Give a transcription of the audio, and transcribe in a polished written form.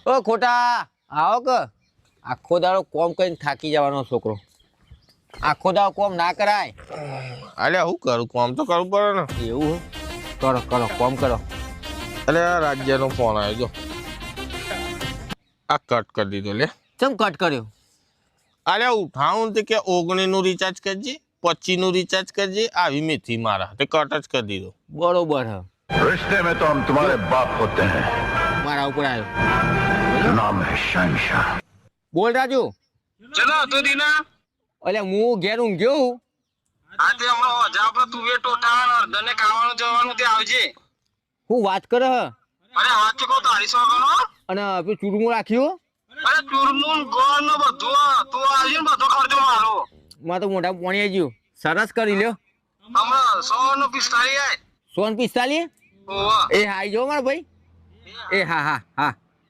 ઓ ખોટા આવો કે આખો દાડો કોમ કરીને થાકી જવાનો છોકરો. આખો દાડો કોમ ના કરાય. અલ્યા હું કરું કોમ તો કરવું પડે ને. એવું કરો કરો કોમ કરો. અરે આ રાજ્યનો ફોન આવ્યો જો. આ કટ કરી દીધો લે. ચમ કટ કર્યો? અલ્યા ઉઠાવું તે કે 19 રિચાર્જ કરજે 25 નું રિચાર્જ કરજે આવી મેથી મારા તે કટ જ કરી દીધો. બરોબર હ. रिश्ते में तो हम तुम्हारे बाप होते हैं. મારા ઉપર આવ્યો. नाम है शहनशाह. બોલ રાજુ. ચલો તો દીના અલ્યા હું ઘેર ઊંઘ્યો હું. આ તે હમણાં જા પર તું વેટો ટાણ દને ખાવાનું જવાનું તે આવજે. હું વાત કરે હ. અરે વાત તો કહો તારી સોગનો અને પેલું ચૂરમું રાખ્યું. અરે તુરમુન ગોળ નો બધું તું આવજે ને બધો ખર્ચો મારો. માં તો મોઢા પાણી આવી ગયું. સરસ કરી લ્યો. હમણાં 100 નો 45 આય. 145. ઓવા એ હાઈ જો મારા ભાઈ. એ હા હા હા.